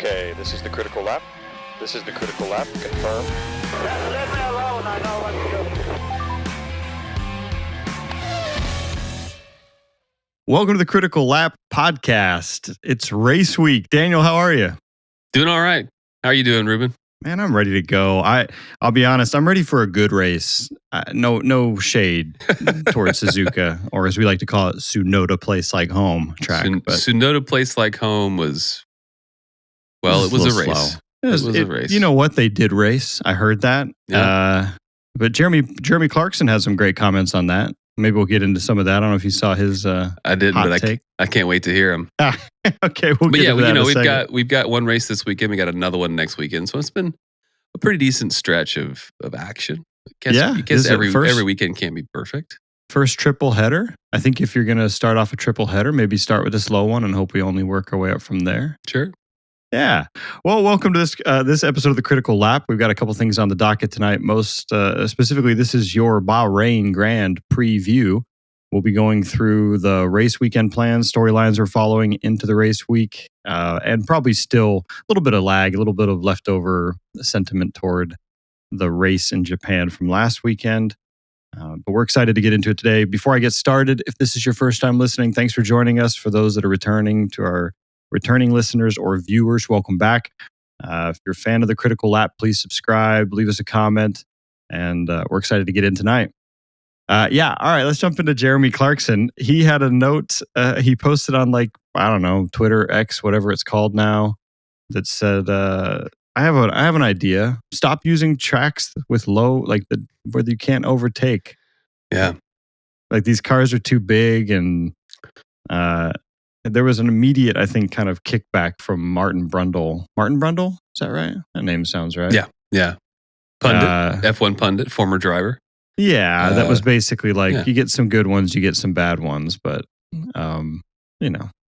Okay, this is the critical lap. This is the critical lap. Confirm. Let me alone. I know what to do. Welcome to the Critical Lap podcast. It's race week. Daniel, how are you? Doing all right. How are you doing, Ruben? Man, I'm ready to go. I'll be honest. I'm ready for a good race. No shade towards Suzuka, or as we like to call it, Tsunoda Place Like Home track. But Tsunoda Place Like Home was, well, it was a race. Slow. It was a race. You know what? They did race. I heard that. Yeah. But Jeremy Clarkson has some great comments on that. Maybe we'll get into some of that. I don't know if you saw his I didn't, hot but take. I can't wait to hear him. Okay, we'll get into that in a second. we've got one race this weekend. We got another one next weekend. So it's been a pretty decent stretch of action. I guess every weekend can't be perfect. First triple header. I think if you're going to start off a triple header, maybe start with a slow one and hope we only work our way up from there. Sure. Yeah. Well, welcome to this episode of the Critical Lap. We've got a couple things on the docket tonight. Most specifically, this is your Bahrain Grand Prix-View. We'll be going through the race weekend plans, storylines we're following into the race week, and probably still a little bit of lag, a little bit of leftover sentiment toward the race in Japan from last weekend. But we're excited to get into it today. Before I get started, if this is your first time listening, thanks for joining us. For those that are returning, to our returning listeners or viewers, welcome back. If you're a fan of the Critical Lap, please subscribe, leave us a comment, and we're excited to get in tonight. All right, let's jump into Jeremy Clarkson. He had a note he posted on Twitter, X, whatever it's called now, that said, I have an idea. Stop using tracks with low, where you can't overtake. Yeah. Like these cars are too big, and there was an immediate, I think, kind of kickback from Martin Brundle. Martin Brundle? Is that right? That name sounds right. Yeah. Pundit, F1 pundit, former driver. Yeah, that was basically you get some good ones, you get some bad ones, but,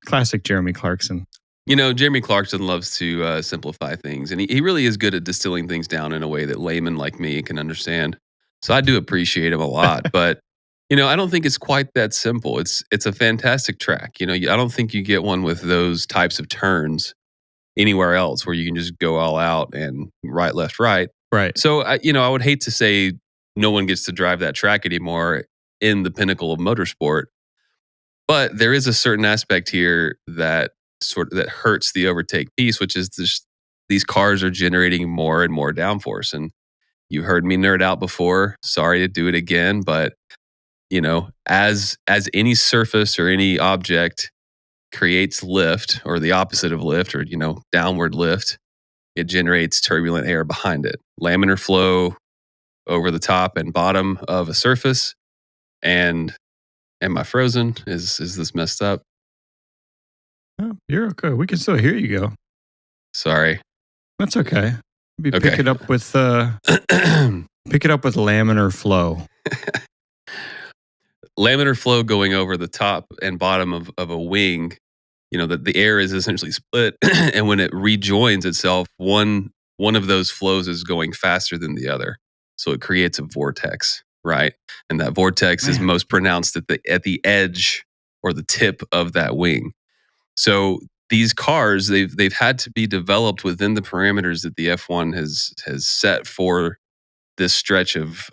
classic Jeremy Clarkson. Jeremy Clarkson loves to simplify things, and he really is good at distilling things down in a way that laymen like me can understand. So I do appreciate him a lot, but I don't think it's quite that simple. It's a fantastic track. I don't think you get one with those types of turns anywhere else where you can just go all out and right, left, right. Right. So I would hate to say no one gets to drive that track anymore in the pinnacle of motorsport, but there is a certain aspect here that hurts the overtake piece, which is these cars are generating more and more downforce. And you heard me nerd out before. Sorry to do it again, but as any surface or any object creates lift, or the opposite of lift, or downward lift, it generates turbulent air behind it. Laminar flow over the top and bottom of a surface. And am I frozen? Is this messed up? Oh, you're okay. We can still hear you go. Sorry. That's okay. Maybe Okay. pick it up with laminar flow. Laminar flow going over the top and bottom of a wing, the air is essentially split, and when it rejoins itself, one of those flows is going faster than the other. So it creates a vortex, right? And that vortex is most pronounced at the edge or the tip of that wing. So these cars, they've had to be developed within the parameters that the F1 has set for this stretch of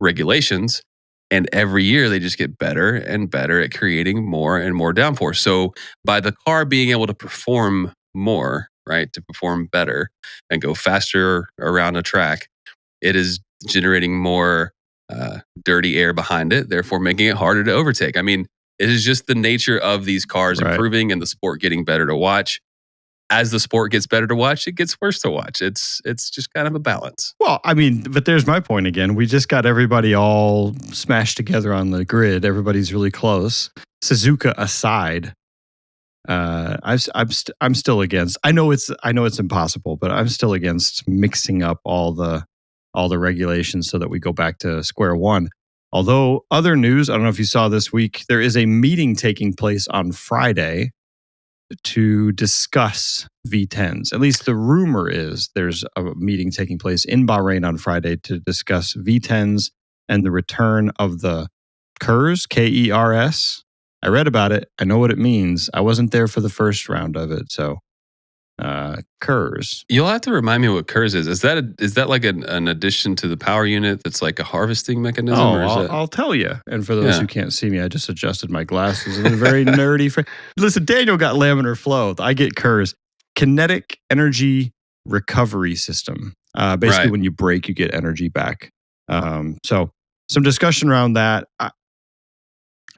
regulations. And every year they just get better and better at creating more and more downforce. So by the car being able to perform more, right, to perform better and go faster around a track, it is generating more dirty air behind it, therefore making it harder to overtake. I mean, it is just the nature of these cars improving and the sport getting better to watch. As the sport gets better to watch, it gets worse to watch. It's just kind of a balance. Well, I mean, but there's my point again. We just got everybody all smashed together on the grid. Everybody's really close. Suzuka aside, I'm still against. I know it's impossible, but I'm still against mixing up all the regulations so that we go back to square one. Although other news, I don't know if you saw this week, there is a meeting taking place on Friday to discuss V10s. At least the rumor is there's a meeting taking place in Bahrain on Friday to discuss V10s and the return of the KERS, KERS. I read about it. I know what it means. I wasn't there for the first round of it, so KERS. You'll have to remind me what KERS is. Is that like an addition to the power unit that's like a harvesting mechanism? Oh, or is I'll tell you. And for those Yeah. who can't see me, I just adjusted my glasses in a very nerdy. Listen, Daniel got laminar flow. I get KERS, kinetic energy recovery system. Basically, Right. when you brake, you get energy back. So some discussion around that.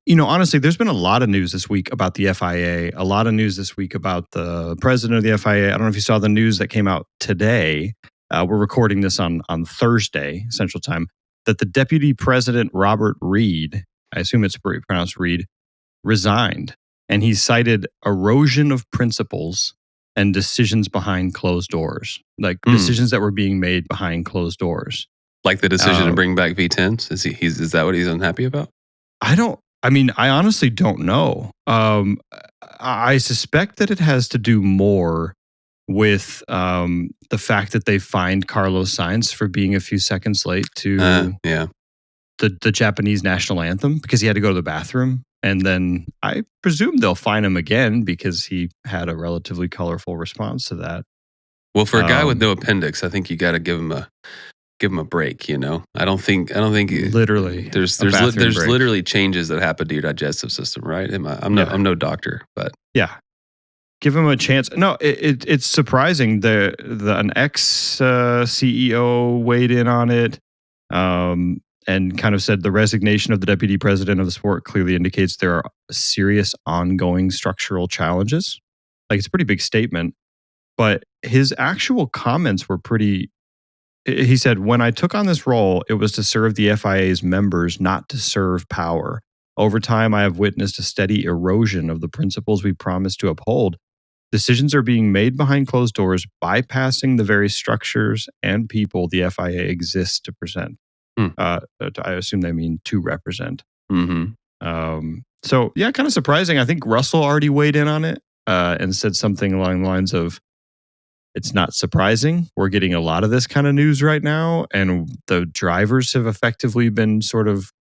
Honestly, there's been a lot of news this week about the FIA, a lot of news this week about the president of the FIA. I don't know if you saw the news that came out today. We're recording this on Thursday, Central Time, that the deputy president, Robert Reed, I assume it's pronounced Reed, resigned. And he cited erosion of principles and decisions behind closed doors, like decisions that were being made behind closed doors. Like the decision to bring back V10s? Is that what he's unhappy about? I honestly don't know. I suspect that it has to do more with the fact that they fined Carlos Sainz for being a few seconds late to the Japanese national anthem because he had to go to the bathroom. And then I presume they'll fine him again because he had a relatively colorful response to that. Well, for a guy with no appendix, I think you got to give him a break. I don't think literally there's break. literally changes that happen to your digestive system, right? I'm no doctor, but yeah, give him a chance. No, it's surprising. An ex CEO weighed in on it, and kind of said the resignation of the deputy president of the sport clearly indicates there are serious ongoing structural challenges. Like, it's a pretty big statement, but his actual comments were pretty. He said, "When I took on this role, it was to serve the FIA's members, not to serve power. Over time, I have witnessed a steady erosion of the principles we promised to uphold. Decisions are being made behind closed doors, bypassing the very structures and people the FIA exists to present." I assume they mean to represent. So, yeah, kind of surprising. I think Russell already weighed in on it and said something along the lines of, "It's not surprising. We're getting a lot of this kind of news right now, and the drivers have effectively been sort of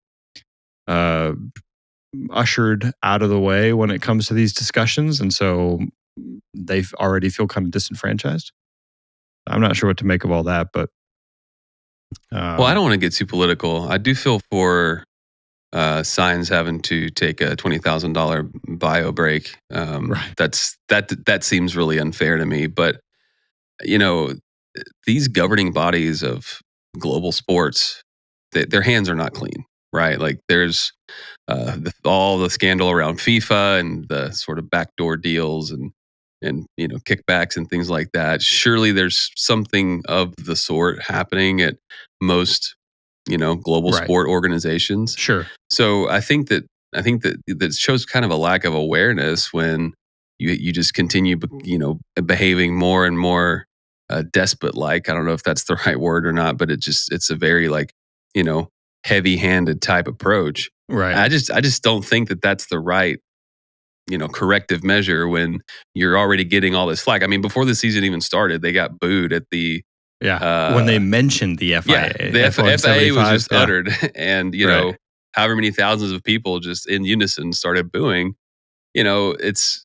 ushered out of the way when it comes to these discussions, and so they already feel kind of disenfranchised." I'm not sure what to make of all that, but well, I don't want to get too political. I do feel for Sainz having to take a $20,000 bio break. Right. That seems really unfair to me, but these governing bodies of global sports, their hands are not clean, right? Like, there's all the scandal around FIFA and the sort of backdoor deals and kickbacks and things like that. Surely there's something of the sort happening at most global sport organizations. Sure. So I think that shows kind of a lack of awareness when you just continue behaving more and more despot-like. I don't know if that's the right word or not, but it's a very heavy-handed type approach. Right. I just don't think that that's the right corrective measure when you're already getting all this flack. I mean, before the season even started, they got booed at the when they mentioned the FIA. Yeah, the FIA was just uttered, and however many thousands of people just in unison started booing. It's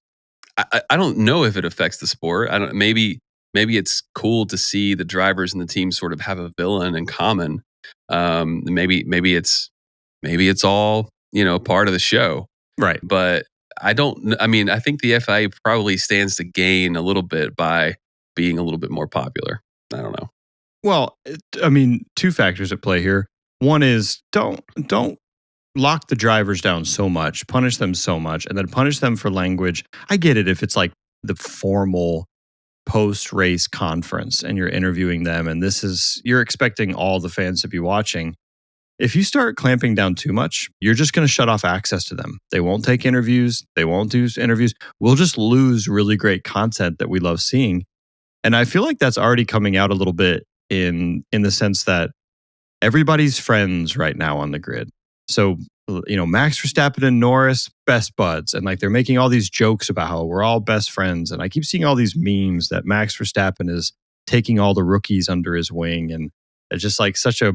I don't know if it affects the sport. I don't. Maybe it's cool to see the drivers and the team sort of have a villain in common. Maybe it's all part of the show, right? But I don't. I mean, I think the FIA probably stands to gain a little bit by being a little bit more popular. I don't know. Well, I mean, two factors at play here. One is don't lock the drivers down so much, punish them so much, and then punish them for language. I get it if it's like the formal post-race conference and you're interviewing them and you're expecting all the fans to be watching. If you start clamping down too much, you're just going to shut off access to them. They won't take interviews. They won't do interviews. We'll just lose really great content that we love seeing. And I feel like that's already coming out a little bit in the sense that everybody's friends right now on the grid. So, Max Verstappen and Norris, best buds. And like, they're making all these jokes about how we're all best friends. And I keep seeing all these memes that Max Verstappen is taking all the rookies under his wing. And it's just like such a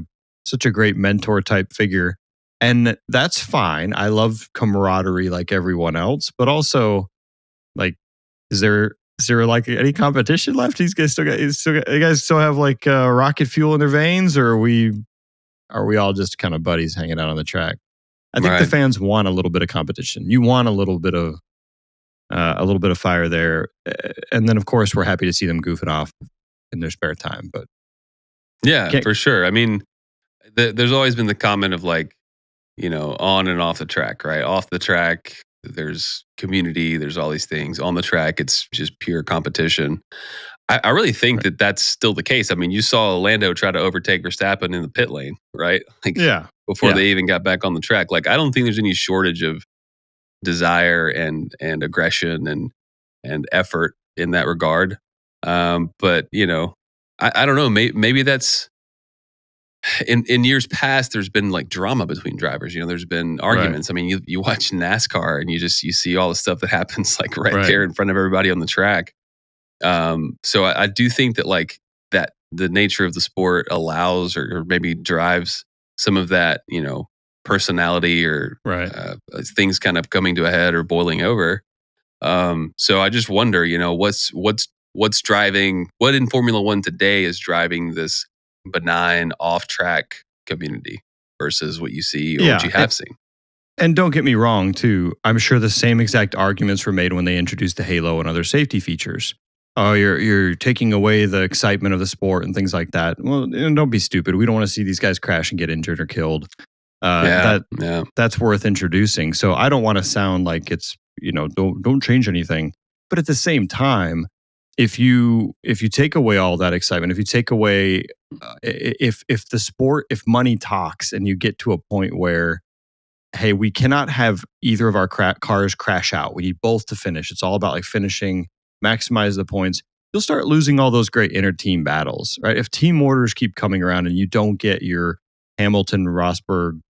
great mentor type figure. And that's fine. I love camaraderie like everyone else, but also, like, is there Is there like any competition left? You guys still have like rocket fuel in their veins, or are we all just kind of buddies hanging out on the track? I think the fans want a little bit of competition. You want a little bit of fire there, and then of course we're happy to see them goofing off in their spare time. But yeah, for sure. I mean, there's always been the comment of like, on and off the track, right? Off the track, there's community, there's all these things. On the track, it's just pure competition. I really think that that's still the case. I mean, you saw Lando try to overtake Verstappen in the pit lane, right? Like, before they even got back on the track. Like, I don't think there's any shortage of desire and aggression and effort in that regard. But I don't know. Maybe that's in years past. There's been like drama between drivers. There's been arguments. I mean, you watch NASCAR and you see all the stuff that happens like right there in front of everybody on the track. So I do think that like that the nature of the sport allows or maybe drives some of that personality or things kind of coming to a head or boiling over. So I just wonder, what's driving, what in Formula One today is driving this benign off-track community versus what you see or what you have seen. And don't get me wrong, too. I'm sure the same exact arguments were made when they introduced the halo and other safety features. Oh, you're taking away the excitement of the sport and things like that. Well, don't be stupid. We don't want to see these guys crash and get injured or killed. That's worth introducing. So I don't want to sound like it's don't change anything. But at the same time, if you take away all that excitement, if you take away if money talks and you get to a point where, hey, we cannot have either of our cars crash out. We need both to finish. It's all about like finishing, maximize the points. You'll start losing all those great inter-team battles, right? If team orders keep coming around and you don't get your Hamilton, Rosberg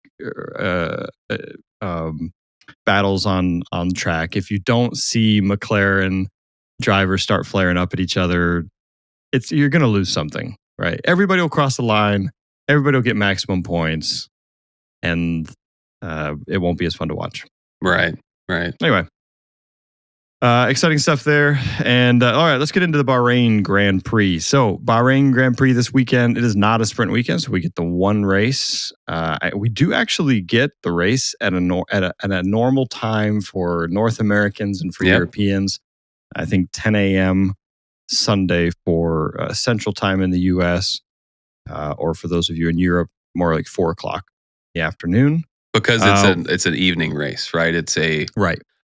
battles on track, if you don't see McLaren drivers start flaring up at each other, you're going to lose something, right? Everybody will cross the line. Everybody will get maximum points, and it won't be as fun to watch. Right. Anyway, exciting stuff there. And all right, let's get into the Bahrain Grand Prix. So Bahrain Grand Prix this weekend, it is not a sprint weekend, so we get the one race. We do actually get the race at a normal time for North Americans and for Europeans. I think 10 a.m. Sunday for Central Time in the U.S., or for those of you in Europe, more like 4 o'clock in the afternoon. Because it's an evening race, right? It's I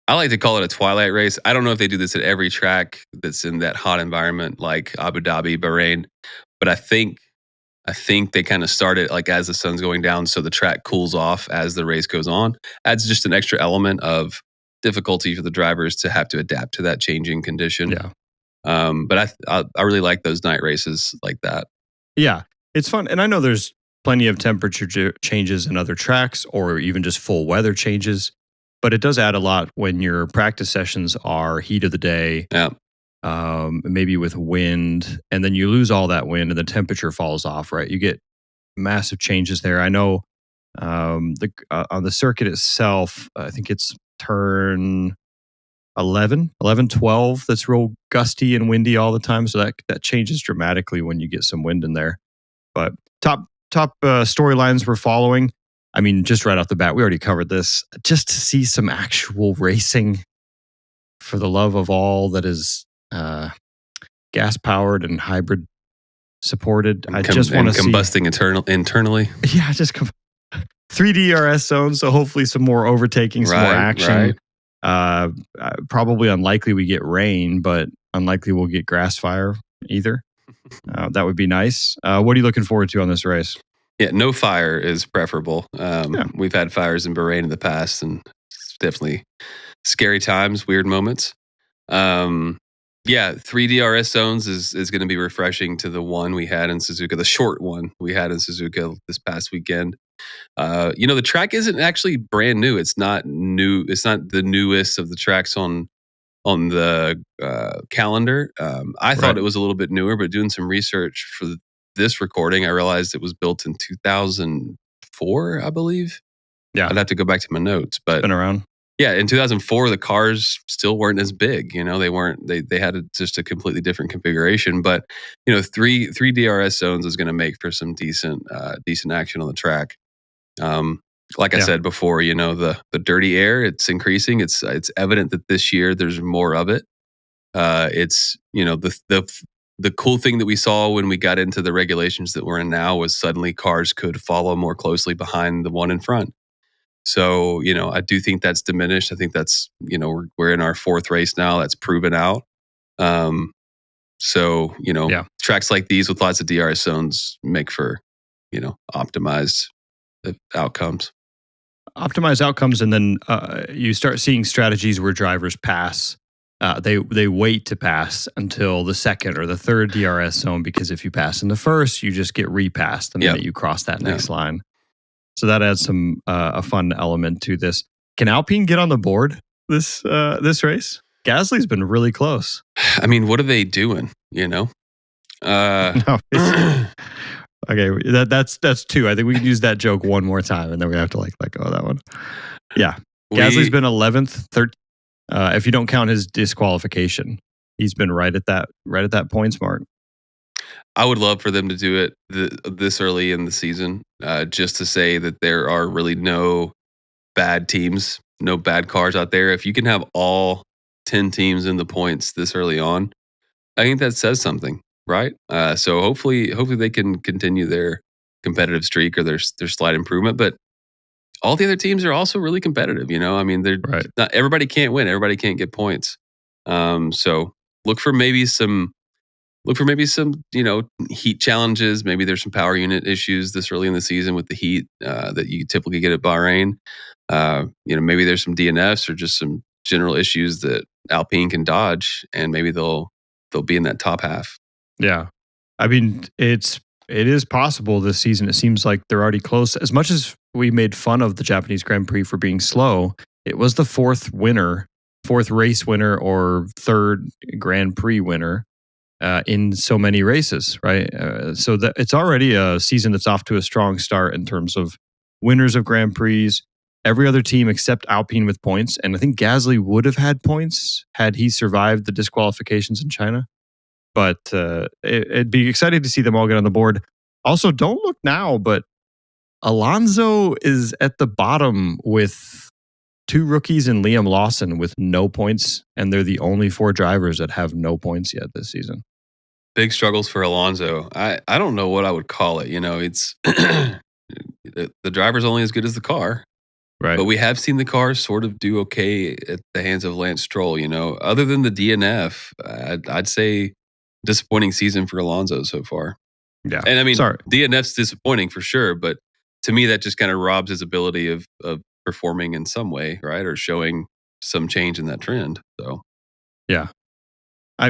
like to call it a twilight race. I don't know if they do this at every track that's in that hot environment like Abu Dhabi, Bahrain, but I think they kind of start it like as the sun's going down, so the track cools off as the race goes on. Adds just an extra element of difficulty for the drivers to have to adapt to that changing condition. Yeah. But I really like those night races like that. Yeah, it's fun, and I know there's plenty of temperature changes in other tracks, or even just full weather changes. But it does add a lot when your practice sessions are heat of the day, maybe with wind, and then you lose all that wind and the temperature falls off, right? You get massive changes there. I know on the circuit itself, I think it's turn 11, 12 that's real gusty and windy all the time. So that changes dramatically when you get some wind in there. But top storylines we're following. I mean, just right off the bat, we already covered this. Just to see some actual racing, for the love of all that is gas powered and hybrid supported. I just want to see combusting internally. Yeah, just 3 DRS zones. So hopefully some more overtaking, some more action. Probably unlikely we get rain, but unlikely we'll get grass fire either. That would be nice. What are you looking forward to on this race? Yeah, no fire is preferable. We've had fires in Bahrain in the past, and it's definitely scary times, weird moments. 3 DRS zones is going to be refreshing to the one we had in Suzuka, the short one we had in Suzuka this past weekend. The track isn't actually brand new. It's not new. It's not the newest of the tracks on the calendar. I thought it was a little bit newer, but doing some research for this recording, I realized it was built in 2004, I believe. Yeah. I'd have to go back to my notes, but been around. Yeah, in 2004, the cars still weren't as big. They weren't. They had just a completely different configuration. But three DRS zones is going to make for some decent action on the track. Like I said before, the dirty air, it's increasing. It's evident that this year there's more of it. It's the cool thing that we saw when we got into the regulations that we're in now was suddenly cars could follow more closely behind the one in front. So, I do think that's diminished. I think that's, we're in our fourth race now. That's proven out. So, tracks like these with lots of DRS zones make for, optimized outcomes. Optimized outcomes, and then you start seeing strategies where drivers pass. They wait to pass until the second or the third DRS zone, because if you pass in the first, you just get repassed the minute you cross that next line. So that adds some a fun element to this. Can Alpine get on the board this race? Gasly's been really close. I mean, what are they doing? No, okay, that's two. I think we can use that joke one more time, and then we have to let go of that one. Yeah, Gasly's been 11th, 13th. If you don't count his disqualification, he's been right at that points mark. I would love for them to do it this early in the season, just to say that there are really no bad teams, no bad cars out there. If you can have all 10 teams in the points this early on, I think that says something, right? So hopefully they can continue their competitive streak or their slight improvement. But all the other teams are also really competitive. I mean, they're not everybody can't win. Everybody can't get points. So look for maybe some, heat challenges. Maybe there's some power unit issues this early in the season with the heat that you typically get at Bahrain. Maybe there's some DNFs or just some general issues that Alpine can dodge, and maybe they'll be in that top half. Yeah, I mean, it is possible this season. It seems like they're already close. As much as we made fun of the Japanese Grand Prix for being slow, it was the fourth race winner or third Grand Prix winner in so many races, right? So that it's already a season that's off to a strong start in terms of winners of Grand Prix. Every other team except Alpine with points, and I think Gasly would have had points had he survived the disqualifications in China. But it'd be exciting to see them all get on the board. Also, don't look now, but Alonso is at the bottom with 2 rookies and Liam Lawson with no points, and they're the only 4 drivers that have no points yet this season. Big struggles for Alonso. I don't know what I would call it. It's the driver's only as good as the car. Right. But we have seen the car sort of do okay at the hands of Lance Stroll. Other than the DNF, I'd say disappointing season for Alonso so far. Yeah. And I mean, DNF's disappointing for sure, but to me, that just kind of robs his ability of performing in some way, right? Or showing some change in that trend. So, yeah.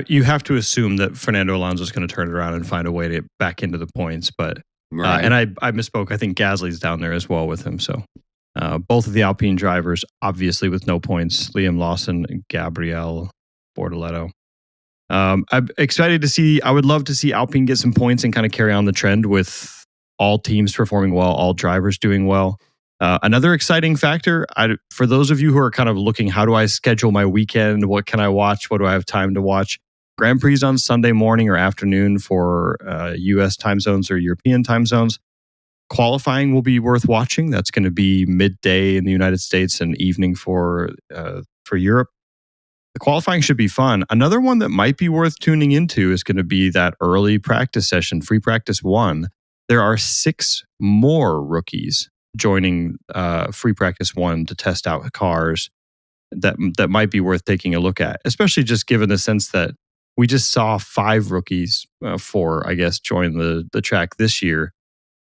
You have to assume that Fernando Alonso is going to turn it around and find a way to get back into the points. But, and I misspoke. I think Gasly's down there as well with him. So, both of the Alpine drivers, obviously with no points, Liam Lawson and Gabriel Bortoleto. I'm excited to see. I would love to see Alpine get some points and kind of carry on the trend with all teams performing well, all drivers doing well. Another exciting factor, for those of you who are kind of looking, how do I schedule my weekend? What can I watch? What do I have time to watch? Grand Prix on Sunday morning or afternoon for U.S. time zones or European time zones. Qualifying will be worth watching. That's going to be midday in the United States and evening for Europe. The qualifying should be fun. Another one that might be worth tuning into is going to be that early practice session, free practice 1. There are 6 more rookies joining free practice 1 to test out cars that might be worth taking a look at, especially just given the sense that we just saw 5 rookies, 4, I guess, join the track this year.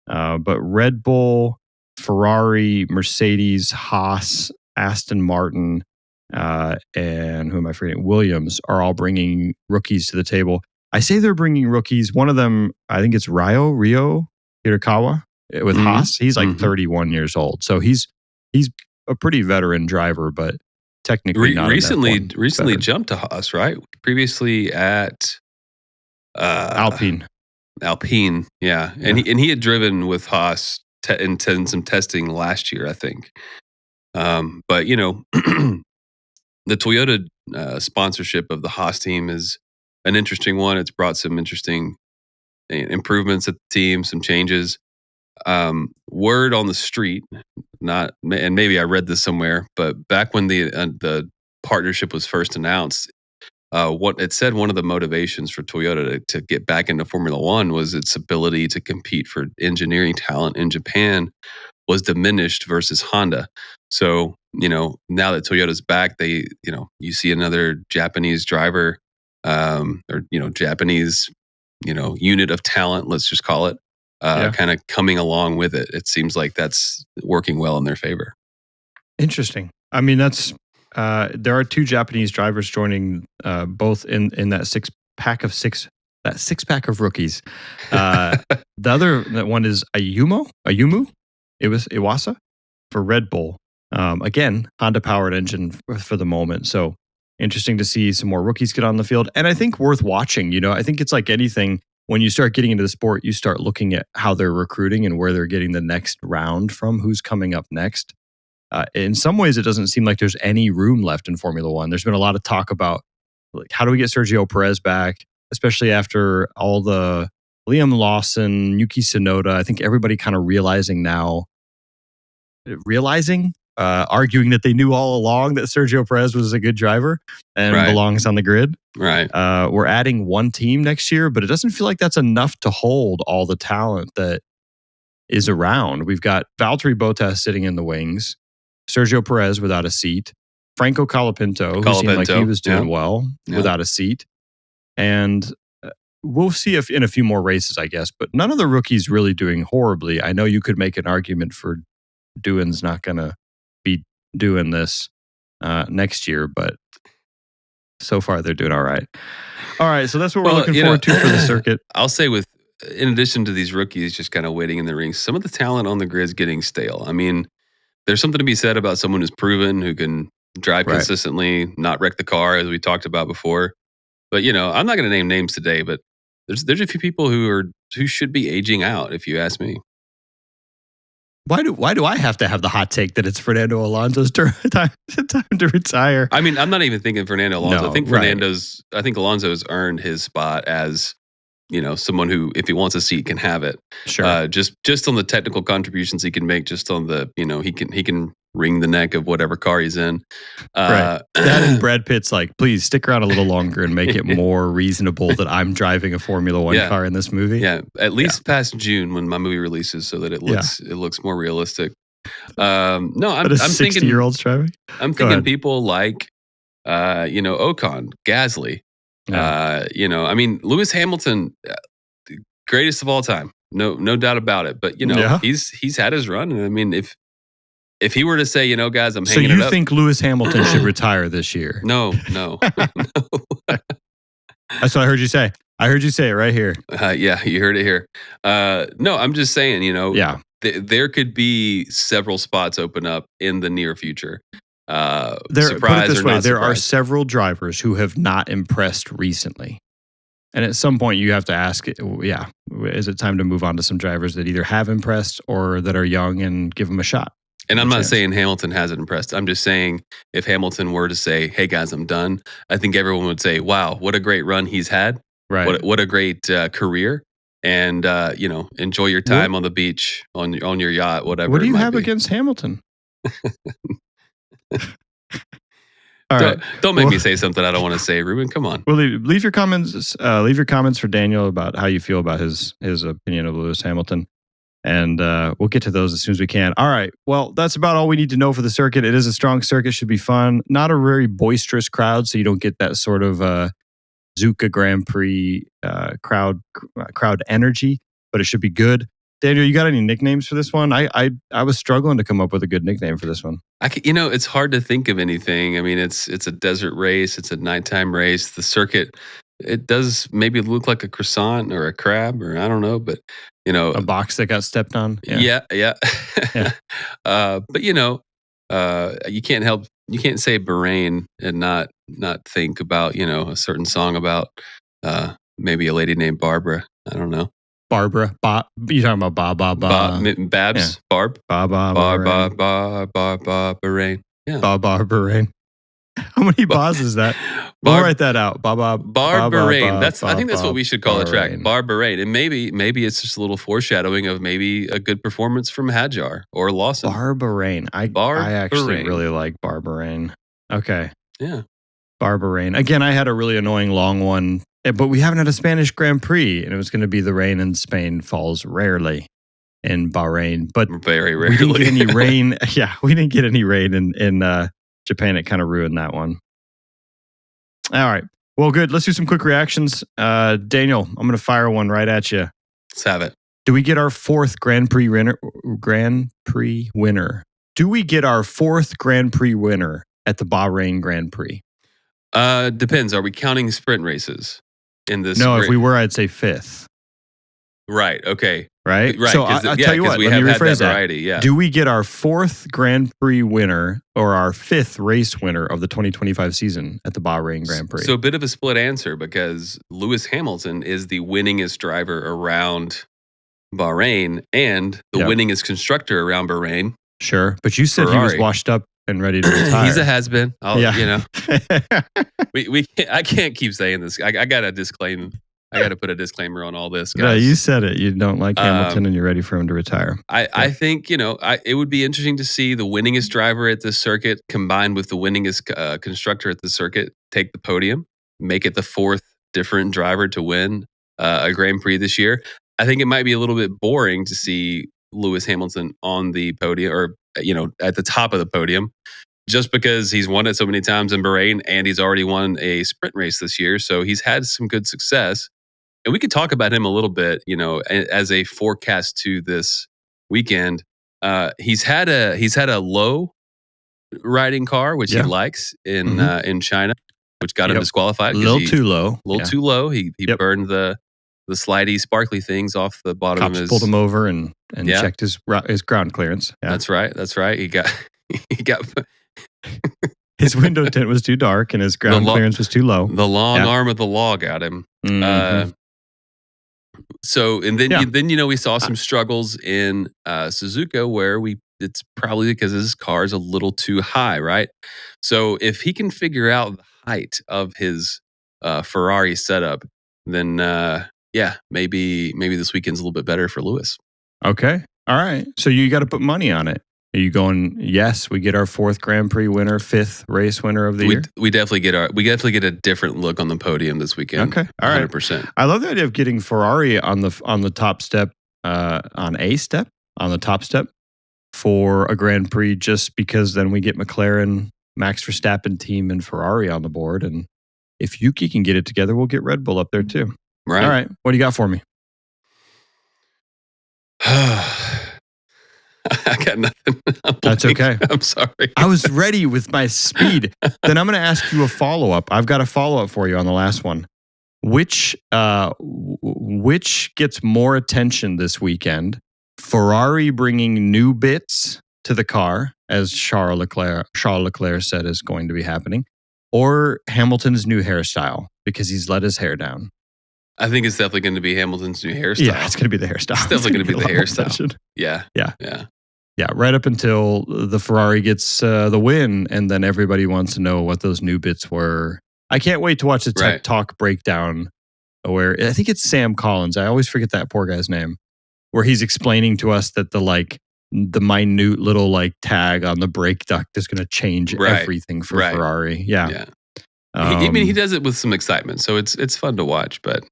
But Red Bull, Ferrari, Mercedes, Haas, Aston Martin, and who am I forgetting? Williams are all bringing rookies to the table. I say they're bringing rookies. One of them, I think it's Ryo Hirakawa with Haas. He's like 31 years old, so he's a pretty veteran driver, but technically not recently jumped to Haas, right? Previously at Alpine, yeah, and he had driven with Haas in some testing last year, I think. But the Toyota sponsorship of the Haas team is an interesting one. It's brought some interesting improvements at the team, some changes. Word on the street, and maybe I read this somewhere, but back when the partnership was first announced, what it said, one of the motivations for Toyota to get back into Formula One was its ability to compete for engineering talent in Japan was diminished versus Honda. So, now that Toyota's back, you see another Japanese driver, or, Japanese, unit of talent, let's just call it, kind of coming along with it. It seems like that's working well in their favor. Interesting. I mean, there are 2 Japanese drivers joining, both in that six pack of rookies. The other one is Ayumu. It was Iwasa for Red Bull. Again, Honda powered engine for the moment. So interesting to see some more rookies get on the field, and I think worth watching. I think it's like anything. When you start getting into the sport, you start looking at how they're recruiting and where they're getting the next round from, who's coming up next. In some ways, it doesn't seem like there's any room left in Formula One. There's been a lot of talk about how do we get Sergio Perez back, especially after all the Liam Lawson, Yuki Tsunoda. I think everybody kind of arguing that they knew all along that Sergio Perez was a good driver and belongs on the grid. Right. We're adding one team next year, but it doesn't feel like that's enough to hold all the talent that is around. We've got Valtteri Bottas sitting in the wings, Sergio Perez without a seat, Franco Colapinto, who seemed like he was doing well without a seat. And we'll see if in a few more races, I guess, but none of the rookies really doing horribly. I know you could make an argument for Doohan's not going to be doing this next year, but so far they're doing all right. All right, so that's what we're looking forward to for the circuit. I'll say in addition to these rookies just kind of waiting in the ring, some of the talent on the grid's getting stale. I mean, there's something to be said about someone who's proven, who can drive consistently, not wreck the car, as we talked about before. But I'm not going to name names today, but there's a few people who should be aging out, if you ask me. Why do I have to have the hot take that it's Fernando Alonso's time to retire? I mean, I'm not even thinking Fernando Alonso. No, I think Alonso's earned his spot as someone who, if he wants a seat, can have it. Sure. Just on the technical contributions he can make, just on the he can wring the neck of whatever car he's in. Right. That and Brad Pitt's like, please stick around a little longer and make it more reasonable that I'm driving a Formula One car in this movie. Yeah, at least past June when my movie releases, so that it looks more realistic. No, I'm thinking 60-year-olds driving. I'm thinking people like Ocon, Gasly. Yeah. I mean, Lewis Hamilton, greatest of all time, no doubt about it. But he's had his run, and I mean, if he were to say, guys, I'm hanging it up. So you think Lewis Hamilton should retire this year? No. That's what I heard you say. I heard you say it right here. Yeah, you heard it here. No, I'm just saying, there could be several spots open up in the near future. Put it this way, there are several drivers who have not impressed recently. And at some point you have to ask, is it time to move on to some drivers that either have impressed or that are young and give them a shot? And I'm not saying Hamilton hasn't impressed. I'm just saying if Hamilton were to say, hey guys, I'm done, I think everyone would say, wow, what a great run he's had. Right. What a great career. And, enjoy your time on the beach, on your yacht, whatever. What do you have against Hamilton? All right. Don't make me say something I don't want to say, Ruben. Come on. Well, leave your comments. Leave your comments for Daniel about how you feel about his opinion of Lewis Hamilton, and we'll get to those as soon as we can. All right. Well, that's about all we need to know for the circuit. It is a strong circuit. Should be fun. Not a very boisterous crowd, so you don't get that sort of Suzuka Grand Prix crowd energy. But it should be good. Daniel, you got any nicknames for this one? I was struggling to come up with a good nickname for this one. It's hard to think of anything. I mean, it's a desert race. It's a nighttime race. The circuit, it does maybe look like a croissant or a crab, or I don't know, but a box that got stepped on. Yeah. But you can't say Bahrain and not think about a certain song about maybe a lady named Barbara. I don't know. Barbara. You talking about Babs? Yeah. Barb? Bahrain. Yeah. Bahrain. How many bars is that? We'll write that out. Bahrain. I think that's what we should call the track. Bahrain. Bahrain. And maybe it's just a little foreshadowing of maybe a good performance from Hadjar or Lawson. Bahrain. I actually really like Bahrain. Okay. Yeah. Bahrain. Again, I had a really annoying long one, but we haven't had a Spanish Grand Prix, and it was going to be the rain in Spain falls rarely in Bahrain, but very rarely. We didn't get any rain. Yeah, we didn't get any rain in Japan. It kind of ruined that one. All right. Well, good. Let's do some quick reactions. Daniel, I'm going to fire one right at you. Let's have it. Do we get our fourth Grand Prix winner? Do we get our fourth Grand Prix winner at the Bahrain Grand Prix? Depends. Are we counting sprint races in this? No, if we were, I'd say fifth. Right. Okay. Right. Right. So I'll tell you what. We let have me had rephrase that variety. Yeah. Do we get our fourth Grand Prix winner or our fifth race winner of the 2025 season at the Bahrain Grand Prix? So a bit of a split answer because Lewis Hamilton is the winningest driver around Bahrain and the winningest constructor around Bahrain. Sure, but you said Ferrari. He was washed up and ready to retire. He's a has-been. Yeah. You know, I can't keep saying this. I got to disclaim. I got to put a disclaimer on all this, guys. No, you said it. You don't like Hamilton and you're ready for him to retire. I think, it would be interesting to see the winningest driver at this circuit combined with the winningest constructor at the circuit take the podium, make it the fourth different driver to win a Grand Prix this year. I think it might be a little bit boring to see Lewis Hamilton on the podium or, at the top of the podium just because he's won it so many times in Bahrain and he's already won a sprint race this year. So he's had some good success. And we could talk about him a little bit, as a forecast to this weekend. He's had a low riding car, which he likes in China, which got him disqualified. A little too low. Too low. He burned the slidey, sparkly things off the bottom Cops of his. Pulled him over and checked his ground clearance. Yeah. That's right. He got. His window tint was too dark and his ground clearance was too low. The long arm of the law got him. Mm-hmm. So and then we saw some struggles in Suzuka where it's probably because his car is a little too high, right? So if he can figure out the height of his Ferrari setup, then maybe this weekend's a little bit better for Lewis. Okay, all right. So you got to put money on it. Are you going? Yes, we get our fourth Grand Prix winner, fifth race winner of the year. We definitely get a different look on the podium this weekend. Okay, all right, 100%. I love the idea of getting Ferrari on the top step, on the top step for a Grand Prix, just because then we get McLaren, Max Verstappen team, and Ferrari on the board, and if Yuki can get it together, we'll get Red Bull up there too. Right. All right, what do you got for me? I got nothing. That's okay. I'm sorry. I was ready with my speed. Then I'm going to ask you a follow-up. I've got a follow-up for you on the last one. Which gets more attention this weekend? Ferrari bringing new bits to the car, as Charles Leclerc said is going to be happening, or Hamilton's new hairstyle because he's let his hair down? I think it's definitely going to be Hamilton's new hairstyle. Yeah, it's going to be the hairstyle. It's definitely going to be the hairstyle. Yeah, right up until the Ferrari gets the win, and then everybody wants to know what those new bits were. I can't wait to watch the Tech Talk breakdown where I think it's Sam Collins. I always forget that poor guy's name, where he's explaining to us that the minute little tag on the brake duct is going to change everything for Ferrari. Yeah. He does it with some excitement, so it's fun to watch, but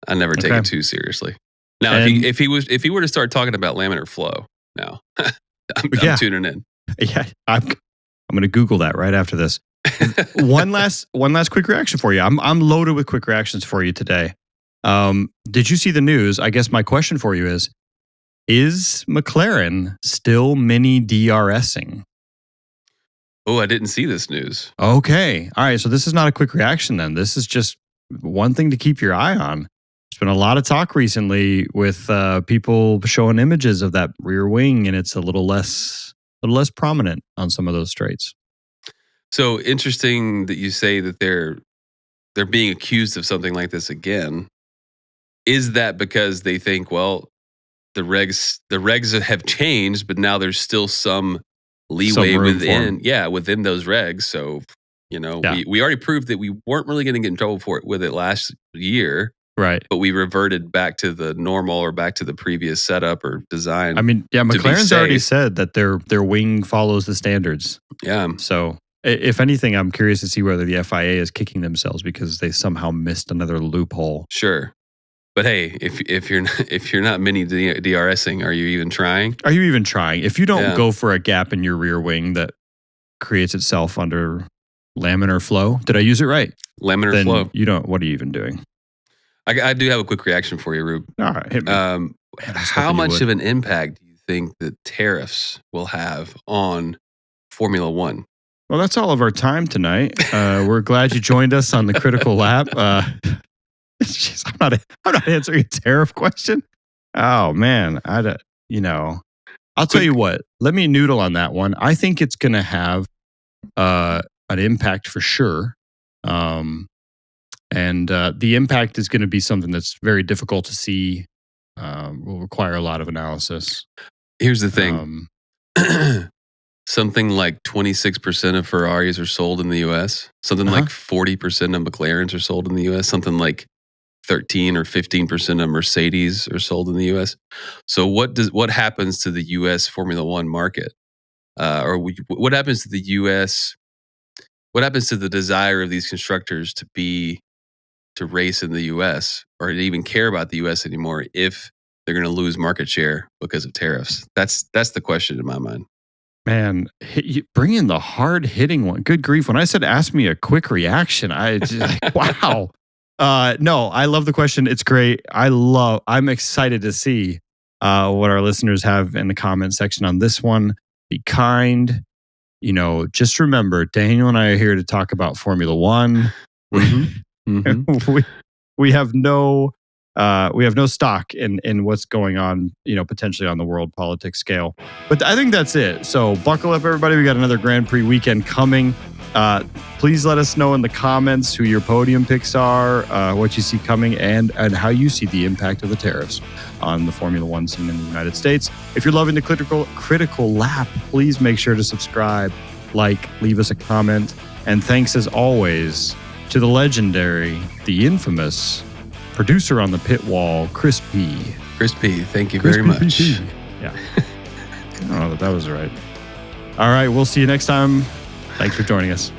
I never take it too seriously. Now, if he were to start talking about laminar flow, no, I'm tuning in. Yeah, I'm going to Google that right after this. one last quick reaction for you. I'm loaded with quick reactions for you today. Did you see the news? I guess my question for you is McLaren still mini DRSing? Oh, I didn't see this news. Okay. All right. So this is not a quick reaction then. This is just one thing to keep your eye on. There's been a lot of talk recently with people showing images of that rear wing, and it's a little less prominent on some of those straights. So interesting that you say that they're being accused of something like this again. is that because they think, well, the regs have changed, but now there's still some leeway Some room within those regs. So, we already proved that we weren't really going to get in trouble for it with it last year. Right. But we reverted back to the normal or back to the previous setup or design. I mean, yeah, McLaren's already said that their wing follows the standards. Yeah. So if anything, I'm curious to see whether the FIA is kicking themselves because they somehow missed another loophole. Sure. But hey, if you're not mini DRSing, are you even trying? Are you even trying? If you don't go for a gap in your rear wing that creates itself under laminar flow, did I use it right? Laminar flow. You don't. What are you even doing? I do have a quick reaction for you, Rube. All right, hit me. How much of an impact do you think the tariffs will have on Formula One? Well, that's all of our time tonight. We're glad you joined us on the Critical Lap. Jeez, I'm not answering a tariff question. Oh man, I'll tell you what. Let me noodle on that one. I think it's going to have an impact for sure. And the impact is going to be something that's very difficult to see. Will require a lot of analysis. Here's the thing. Something like 26% of Ferraris are sold in the U.S. Something like 40% of McLarens are sold in the U.S. Something like 13 or 15% of Mercedes are sold in the U.S. So what happens to the U.S. Formula One market? What happens to the U.S.? What happens to the desire of these constructors to race in the U.S. or to even care about the U.S. anymore if they're going to lose market share because of tariffs? That's the question in my mind. Man, bring in the hard-hitting one. Good grief. When I said ask me a quick reaction, I just like, wow. No, I love the question. It's great. I'm excited to see what our listeners have in the comment section on this one. Be kind. Just remember, Daniel and I are here to talk about Formula One. We have no stock in what's going on, potentially on the world politics scale. But I think that's it. So buckle up, everybody. We got another Grand Prix weekend coming. Please let us know in the comments who your podium picks are, what you see coming, and how you see the impact of the tariffs on the Formula One scene in the United States. If you're loving the critical lap, please make sure to subscribe, leave us a comment. And thanks as always to the legendary, the infamous producer on the pit wall, Chris P. Thank you very much. Yeah. I don't know that was right. All right, we'll see you next time. Thanks for joining us.